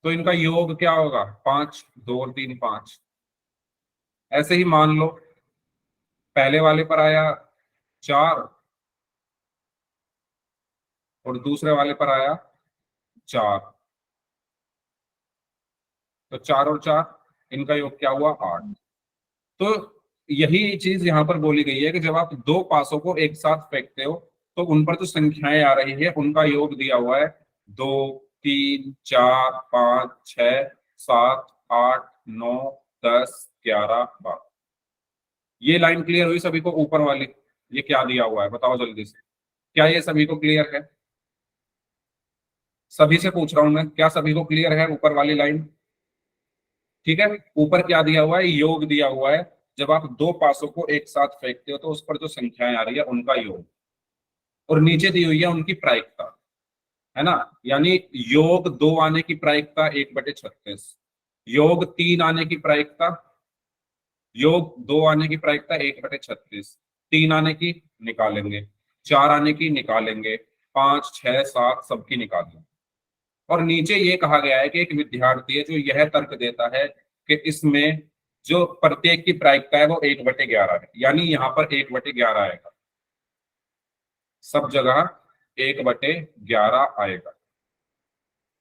B: तो इनका योग क्या होगा? 5, 2 और 3 5। ऐसे ही मान लो पहले वाले पर आया 4 और दूसरे वाले पर आया 4, तो 4 और 4, इनका योग क्या हुआ? 8। तो यही चीज यहां पर बोली गई है कि जब आप 2 पासों को एक साथ फेंकते हो तो उन पर जो संख्याएं आ रही है उनका योग दिया हुआ है 2, 3, 4, 5, 6, 7, 8, 9, 10, 11, 12। ये लाइन क्लियर हुई सभी को? ऊपर वाली ये क्या दिया हुआ है बताओ जल्दी से। क्या ये सभी को क्लियर है? सभी से पूछ रहा हूं मैं, क्या सभी को क्लियर है ऊपर वाली लाइन? ठीक है। ऊपर क्या दिया हुआ है? योग दिया हुआ है। जब आप 2 पासों को एक साथ फेंकते हो तो उस पर जो संख्याएं आ रही है उनका योग, और नीचे दी हुई है उनकी प्रायिकता, है ना? यानी योग 2 आने की प्रायिकता 1/36, योग 3 आने की प्रायिकता, योग 2 आने की प्रायिकता 1/36, 3 आने की निकालेंगे, 4 आने की निकालेंगे, 5, 6, 7 सबकी निकालेंगे। और नीचे ये कहा गया है कि एक विद्यार्थी है जो यह तर्क देता है कि इसमें जो प्रत्येक की प्रायिकता है वो 1/11 है, यानी यहाँ पर 1/11 आएगा, सब जगह 1/11 आएगा।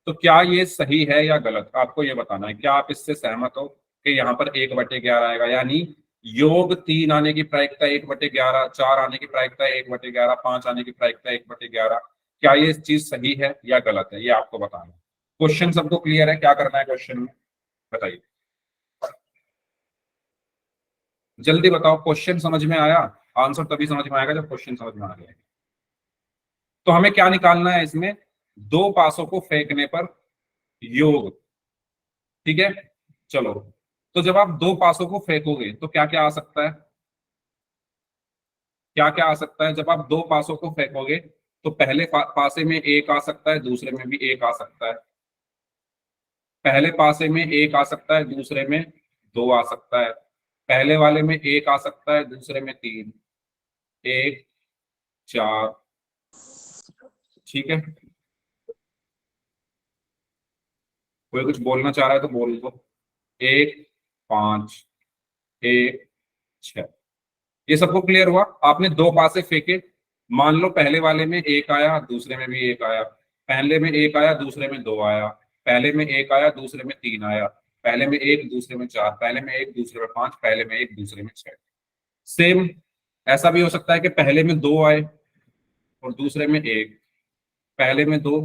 B: तो क्या ये सही है या गलत, आपको ये बताना है। क्या आप इससे सहमत हो कि यहाँ पर 1/11 आएगा? यानी योग 3 आने की प्रायिकता 1/11, 4 आने की प्रायिकता 1/11, 5 आने की प्रायिकता 1/11। क्या ये चीज सही है या गलत है, ये आपको बताना है। क्वेश्चन सबको क्लियर है? क्या करना है क्वेश्चन में बताइए, जल्दी बताओ। क्वेश्चन समझ में आया? आंसर तभी समझ में आएगा जब क्वेश्चन समझ में आ जाएगा। तो हमें क्या निकालना है इसमें? 2 पासों को फेंकने पर योग। ठीक है, चलो। तो जब आप 2 पासों को फेंकोगे तो क्या क्या आ सकता है? क्या क्या आ सकता है जब आप 2 पासों को फेंकोगे? तो पहले पासे में 1 आ सकता है, दूसरे में भी 1 आ सकता है। पहले पासे में 1 आ सकता है, दूसरे में 2 आ सकता है। पहले वाले में 1 आ सकता है, दूसरे में 3, 1, 4। ठीक है, कोई कुछ बोलना चाह रहा है तो बोल दो। 1, 5, 1, 6। ये सबको क्लियर हुआ? आपने 2 पासे फेंके, मान लो पहले वाले में 1 आया, दूसरे में भी 1 आया। पहले में 1 आया, दूसरे में 2 आया। पहले में 1 आया, दूसरे में 3 आया। पहले में 1 दूसरे में 4, पहले में 1 दूसरे में 5, पहले में 1 दूसरे में 6। सेम ऐसा भी हो सकता है कि पहले में 2 आए और दूसरे में 1, पहले में 2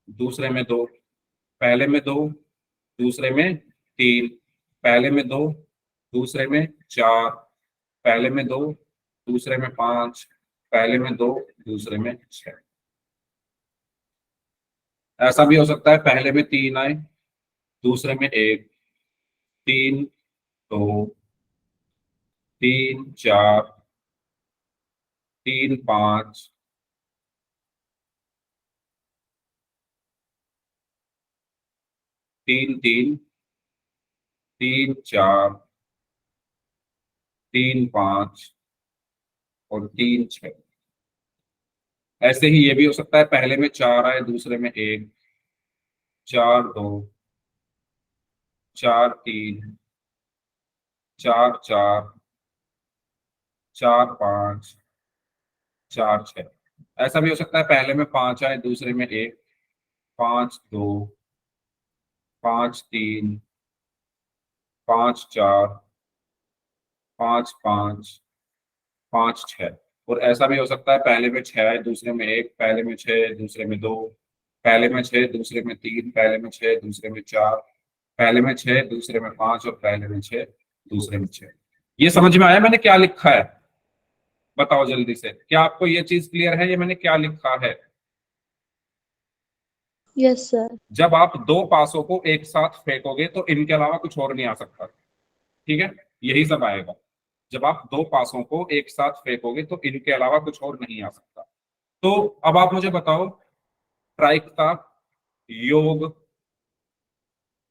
B: दूसरे में 2, पहले में 2 दूसरे में 3, पहले में 2 दूसरे में 4, पहले में 2 दूसरे में 5, पहले में 2 दूसरे में 6। ऐसा भी हो सकता है पहले में 3 आए दूसरे में 1, 3 2 3 4 3 5 3 3 3 4 3 5 और 3 6। ऐसे ही ये भी हो सकता है पहले में 4 आए दूसरे में 1, 4 2 4 3 4 4 4 5 4 6। ऐसा भी हो सकता है पहले में 5 आए दूसरे में 1, 5 2 5 3 5 4 5 5 5 6। और ऐसा भी हो सकता है पहले में 6 आए दूसरे में 1, पहले में 6 दूसरे में 2, पहले में 6 दूसरे में 3, पहले में 6 दूसरे में 4, पहले में 6 दूसरे में 5 और पहले में 6 दूसरे में 6। ये समझ में आया मैंने क्या लिखा है? बताओ जल्दी से, क्या आपको ये चीज क्लियर है ये मैंने क्या लिखा है?
C: Yes sir.
B: जब आप 2 पासों को एक साथ फेंकोगे तो इनके अलावा कुछ और नहीं आ सकता, ठीक है? यही सब आएगा। जब आप 2 पासों को एक साथ फेंकोगे तो इनके अलावा कुछ और नहीं आ सकता। तो अब आप मुझे बताओ प्रायिकता योग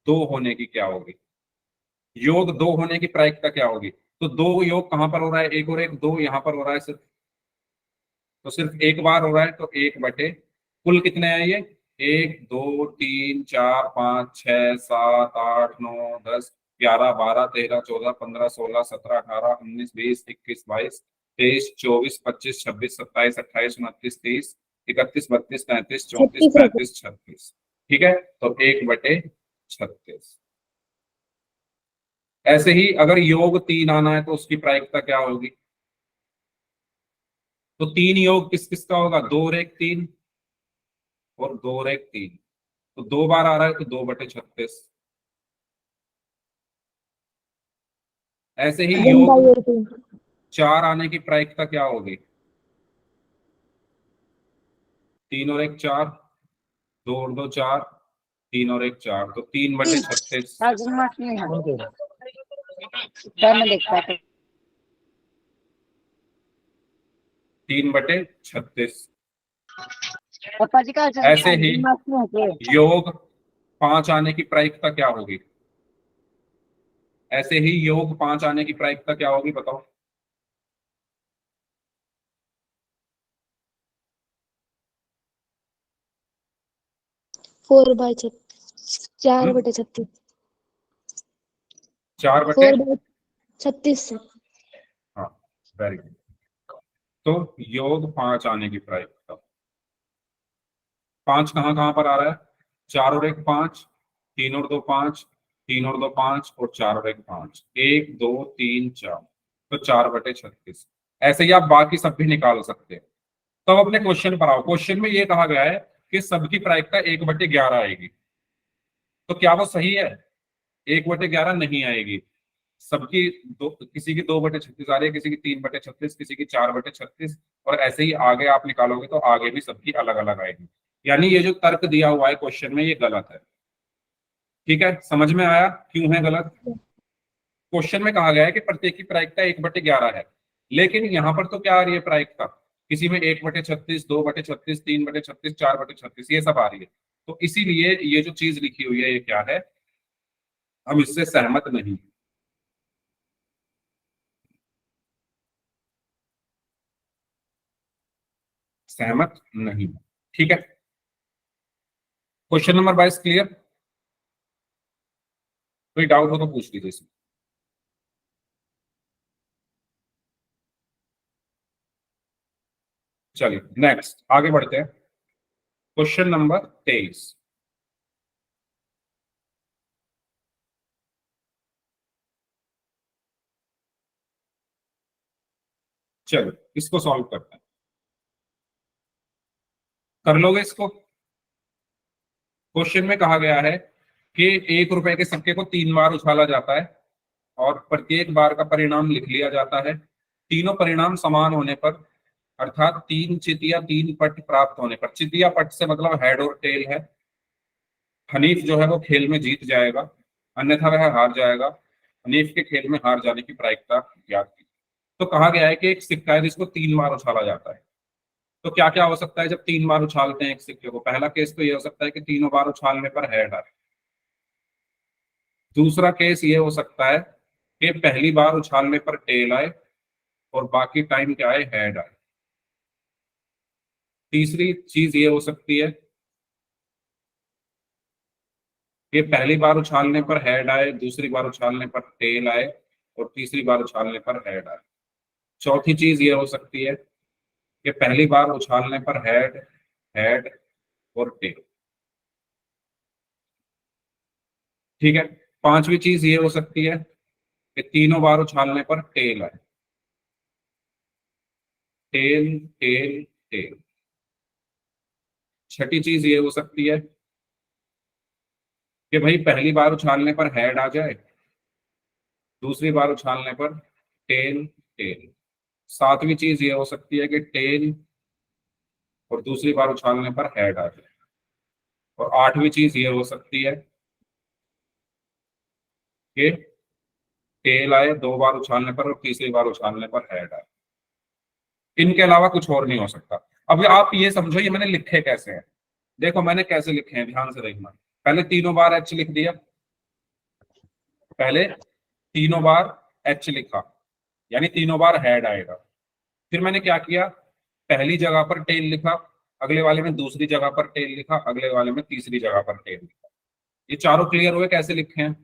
B: 2 होने की क्या होगी? योग 2 होने की प्रायिकता क्या होगी? तो 2 योग कहां पर हो रहा है? 1 और 1 2 यहां पर हो रहा है सिर्फ, तो सिर्फ एक बार हो रहा है तो 1 बटे कुल कितने हैं ये? 1 2 3 4 5 6 7 8 9 10 11 12 13 14 15 16 17 18 19 20 21 22 23 24 25 26 27 28 29 30 31 32 33 34
C: 36
B: 35 36। ठीक है, तो 1 बटे 36। ऐसे ही अगर योग 3 आना है तो उसकी प्रायिकता क्या होगी? तो 3 योग किस किस का होगा? 2 और 1 3 और 2 और 1 3। तो 2 बार आ रहा है तो 2 बटे 36। ऐसे ही
C: 1 by
B: योग
C: 18।
B: 4 आने की प्रायिकता क्या होगी? 3 और 1 4, 2 और 2 4, 3 और 1 4, तो 3 बटे 36। तीन बटे 36। ऐसे ही योग 5 आने की प्रायिकता क्या होगी? ऐसे ही योग 5 आने की प्रायिकता क्या होगी बताओ?
C: फोर बाय 4 बटे 36।
B: 4 बटे
C: 4 बाय 36।
B: हाँ, वेरी गुड। तो योग 5 आने की प्रायिकता, 5 कहाँ कहाँ पर आ रहा है? 4 और 1 5, 3 और 2 5, 3 और 2 5 और 4 और 1 5, 1 2 3 4, तो 4 बटे 36। ऐसे ही आप बाकी सब भी निकाल सकते हैं। तो अब अपने क्वेश्चन पर आओ। क्वेश्चन में ये कहा गया है कि सबकी प्रायिकता 1 बटे 11 आएगी, तो क्या वो सही है? 1 बटे 11 नहीं आएगी। सबकी दो, किसी की 2 बटे 36 आ रही है, किसी की 3 बटे 36, किसी की 4 बटे 36, और ऐसे ही आगे आप निकालोगे तो आगे भी सबकी अलग अलग आएगी। यानी ये जो तर्क दिया हुआ है क्वेश्चन में ये गलत है। ठीक है, समझ में आया क्यों है गलत? क्वेश्चन में कहा गया है कि प्रत्येक की प्रायिकता 1 बटे 11 है, लेकिन यहाँ पर तो क्या आ रही है प्रायिकता? किसी में 1 बटे 36, 2 बटे 36, 3 बटे 36, 4 बटे 36, ये सब आ रही है। तो इसीलिए ये जो चीज लिखी हुई है ये क्या है? हम इससे सहमत नहीं। सहमत नहीं। ठीक है, क्वेश्चन नंबर 22 क्लियर? कोई डाउट हो तो पूछ लीजिए इसमें। चलिए नेक्स्ट आगे बढ़ते हैं। Question number 23। चलो इसको सॉल्व करते हैं, कर लोगे इसको। क्वेश्चन में कहा गया है कि 1 रुपए के सिक्के को 3 बार उछाला जाता है और प्रत्येक बार का परिणाम लिख लिया जाता है। तीनों परिणाम समान होने पर, अर्थात 3 चित या 3 पट प्राप्त होने पर, चित या पट से मतलब हेड और टेल है, हनीफ जो है वो खेल में जीत जाएगा, अन्यथा वह हार जाएगा। हनीफ के खेल में हार जाने की प्रायिकता ज्ञात की। तो कहा गया है कि एक सिक्का है जिसको 3 बार उछाला जाता है। तो क्या क्या हो सकता है जब 3 बार उछालते हैं एक सिक्के को? पहला केस तो ये हो सकता है कि तीनों बार उछालने पर हेड आए। दूसरा केस ये हो सकता है कि पहली बार उछालने पर टेल आए और बाकी टाइम क्या आए? हेड आए। तीसरी चीज ये हो सकती है कि पहली बार उछालने पर हेड आए, दूसरी बार उछालने पर टेल आए और तीसरी बार उछालने पर हेड आए। चौथी चीज ये हो सकती है कि पहली बार उछालने पर हेड, हेड और टेल। ठीक है। पांचवी चीज ये हो सकती है कि तीनों बार उछालने पर टेल आए, टेल टेल टेल। छठी चीज ये हो सकती है कि भाई पहली बार उछालने पर हेड आ जाए, दूसरी बार उछालने पर टेल टेल। सातवीं चीज ये हो सकती है कि टेल और दूसरी बार उछालने पर हेड आ जाए। और आठवीं चीज ये हो सकती है कि टेल आए 2 बार उछालने पर और तीसरी बार उछालने पर हेड आए। इनके अलावा कुछ और नहीं हो सकता। अब आप ये समझो ये मैंने लिखे कैसे हैं। देखो मैंने कैसे लिखे हैं, ध्यान से देखना। पहले तीनों बार एच लिख दिया, पहले तीनों बार एच लिखा, यानी तीनों बार हेड आएगा। फिर मैंने क्या किया, पहली जगह पर टेल लिखा, अगले वाले में दूसरी जगह पर टेल लिखा, अगले वाले में तीसरी जगह पर टेल लिखा। ये चारों क्लियर हुए? कैसे लिखे हैं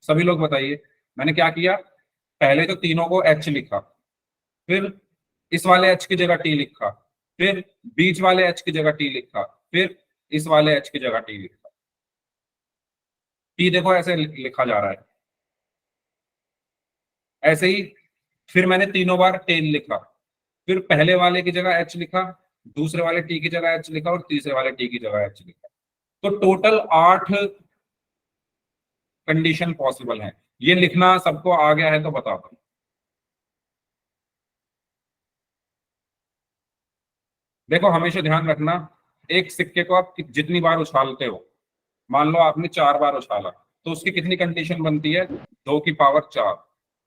B: सभी लोग बताइए। मैंने क्या किया, पहले तो तीनों को एच लिखा, फिर इस वाले एच की जगह टी लिखा, फिर बीच वाले एच की जगह टी लिखा, फिर इस वाले एच की जगह टी लिखा। टी देखो ऐसे लिखा जा रहा है, ऐसे ही। फिर मैंने तीनों बार टेल लिखा, फिर पहले वाले की जगह एच लिखा, दूसरे वाले टी की जगह एच लिखा और तीसरे वाले टी की जगह एच लिखा। तो टोटल 8 कंडीशन पॉसिबल है। ये लिखना सबको आ गया है तो बता दो। देखो हमेशा ध्यान रखना, एक सिक्के को आप जितनी बार उछालते हो, मान लो आपने 4 बार उछाला, तो उसकी कितनी कंडीशन बनती है? 2 की पावर 4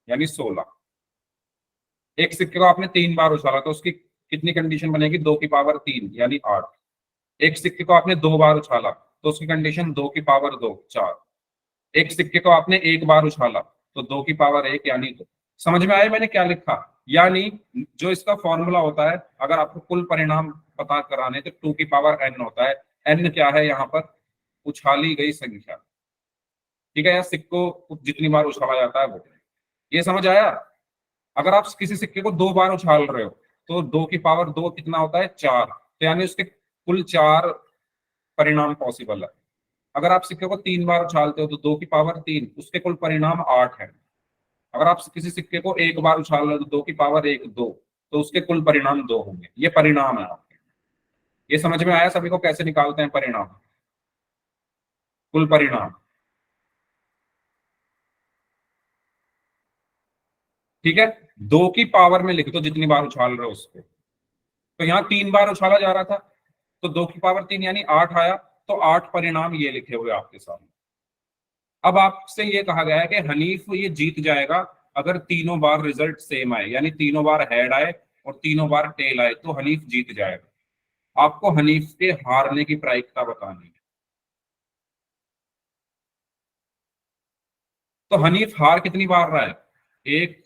B: यानी 16। एक सिक्के को आपने 3 बार उछाला तो उसकी कितनी कंडीशन बनेगी? 2 की पावर 3 यानी 8। एक सिक्के को आपने 2 बार उछाला तो उसकी कंडीशन 2 की पावर 2 4। एक सिक्के को आपने 1 बार उछाला तो 2 की पावर 1 यानी 2। समझ में आया मैंने क्या लिखा? यानी जो इसका फॉर्मूला होता है, अगर आपको कुल परिणाम पता कराने तो 2 की पावर n होता है। n क्या है यहाँ पर? उछाली गई संख्या। ठीक है, या सिक्को को जितनी बार उछाला जाता है वो। ये समझ आया? अगर आप किसी सिक्के को 2 बार उछाल रहे हो तो 2 की पावर 2 कितना होता है? 4। तो यानी उसके कुल 4 परिणाम पॉसिबल है। अगर आप सिक्के को 3 बार उछालते हो तो 2 की पावर 3, उसके कुल परिणाम 8 है। अगर आप किसी सिक्के को 1 बार उछाल रहे हो तो 2 की पावर 1 2, तो उसके कुल परिणाम 2 होंगे। ये परिणाम है आपके। ये समझ में आया सभी को कैसे निकालते हैं परिणाम, कुल परिणाम? ठीक है, 2 की पावर में लिख दो जितनी बार उछाल रहे हो उसको। तो यहाँ 3 बार उछाला जा रहा था तो 2 की पावर 3 यानी 8 आया। तो 8 परिणाम ये लिखे हुए आपके सामने। अब आपसे ये कहा गया है कि हनीफ ये जीत जाएगा अगर तीनों बार रिजल्ट सेम आए, यानी तीनों बार हेड आए और तीनों बार टेल आए तो हनीफ जीत जाएगा। आपको हनीफ के हारने की प्रायिकता बतानी है। तो हनीफ हार कितनी बार रहा है? 1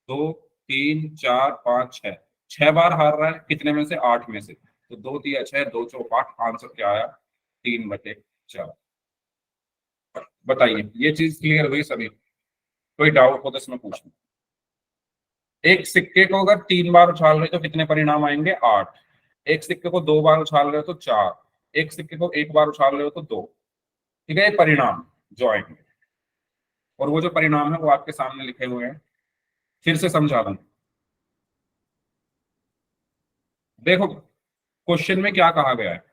B: 2 3 4 5 6, 6 बार हार रहा है। कितने में से? 8 में से। तो 2 3 6 2 4 8, आंसर क्या आया? 3/4। बताइए ये चीज क्लियर हुई सभी? कोई डाउट हो तो इसमें पूछना। एक सिक्के को अगर 3 बार उछाल रहे हो तो कितने परिणाम आएंगे? 8। एक सिक्के को 2 बार उछाल रहे हो तो 4। एक सिक्के को 1 बार उछाल रहे हो तो 2। ठीक है, ये परिणाम जो आएंगे। और वो जो परिणाम है वो आपके सामने लिखे हुए हैं। फिर से समझा दूं, देखो क्वेश्चन में क्या कहा गया है,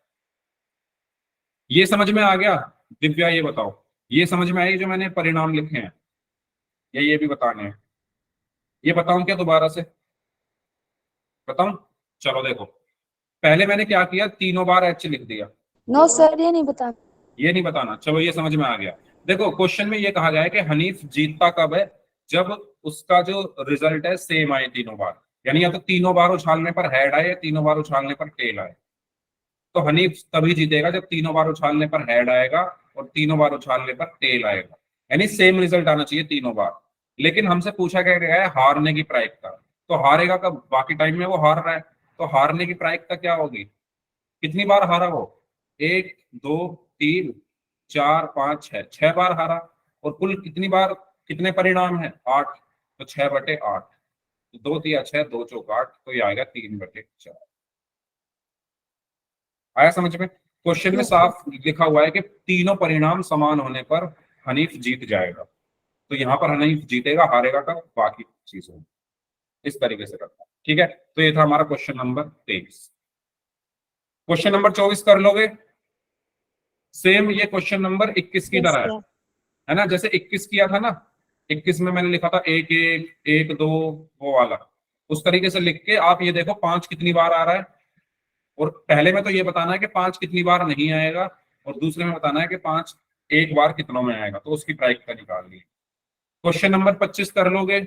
B: ये समझ में आ गया? दिव्या ये बताओ, ये समझ में आई जो मैंने परिणाम लिखे हैं, या ये भी बताने हैं? ये बताऊं क्या दोबारा से बताऊं? चलो देखो, पहले मैंने क्या किया, तीनों बार एच लिख दिया।
C: नो सर ये नहीं बता।
B: ये नहीं बताना, चलो ये समझ में आ गया। देखो क्वेश्चन में ये कहा गया है कि हनीफ जीतता कब है, जब उसका जो रिजल्ट है सेम आए तीनों बार, यानी या तो तीनों बार उछालने पर हेड आए या तीनों बार उछालने पर टेल आए। तो हनीफ तभी जीतेगा जब तीनों बार उछालने पर हेड आएगा और तीनों बार उछालने पर टेल आएगा, यानी सेम रिजल्ट आना चाहिए तीनों बार। लेकिन हमसे पूछा क्या गया है हारने की प्रायिकता, तो हारेगा कब, बाकी टाइम में वो हार रहा है, तो हारने की प्रायिकता क्या होगी, कितनी बार हारा वो, 1 2 3 4 5 6, 6 बार हारा। और कुल कितनी बार, कितने परिणाम है, 8, तो 6/8, तो 2 तिया 6, 2 चौक 8, तो ये आएगा 3/4। आया समझ में? क्वेश्चन में साफ लिखा हुआ है कि तीनों परिणाम समान होने पर हनीफ जीत जाएगा, तो यहाँ पर हनीफ जीतेगा, हारेगा का बाकी चीजों, इस तरीके से करता है। ठीक है, तो ये था हमारा क्वेश्चन नंबर 23। क्वेश्चन नंबर 24 कर लोगे? सेम ये क्वेश्चन नंबर 21 की तरह है ना, जैसे 21 किया था ना, 21 में मैंने लिखा था 1 1 1 2, वो वाला, उस तरीके से लिख के आप ये देखो 5 कितनी बार आ रहा है, और पहले में तो ये बताना है कि 5 कितनी बार नहीं आएगा, और दूसरे में बताना है कि 5 एक बार कितनों में आएगा, तो उसकी प्रायिकता निकाल ली। क्वेश्चन नंबर 25 कर लोगे?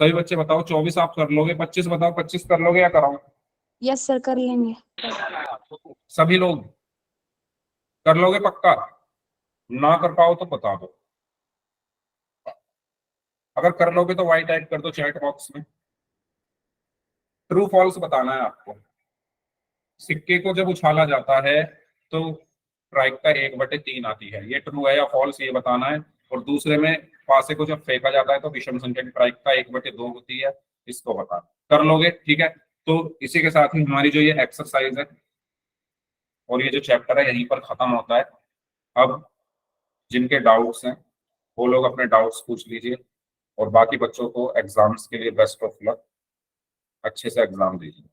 B: सभी बच्चे बताओ, 24 आप कर लोगे, 25 बताओ, 25 कर लोगे या कराऊं?
C: यस सर कर लेंगे।
B: सभी लोग कर लोगे पक्का? ना कर पाओ तो बता दो, अगर कर लोगे तो वाई टाइप कर दो चैट बॉक्स में। ट्रू फॉल्स बताना है आपको। सिक्के को जब उछाला जाता है तो प्रायिकता 1/3 आती है, ये ट्रू है या फॉल्स ये बताना है। और दूसरे में पासे को जब फेंका जाता है तो विषम संख्या की प्रायिकता 1/2 होती है, इसको बताना। कर लोगे? ठीक है, तो इसी के साथ ही हमारी जो ये एक्सरसाइज है और ये जो चैप्टर है यहीं पर खत्म होता है। अब जिनके डाउट्स हैं वो लोग अपने डाउट्स पूछ लीजिए, और बाकी बच्चों को एग्जाम्स के लिए बेस्ट ऑफ लक, अच्छे से एग्जाम दीजिए।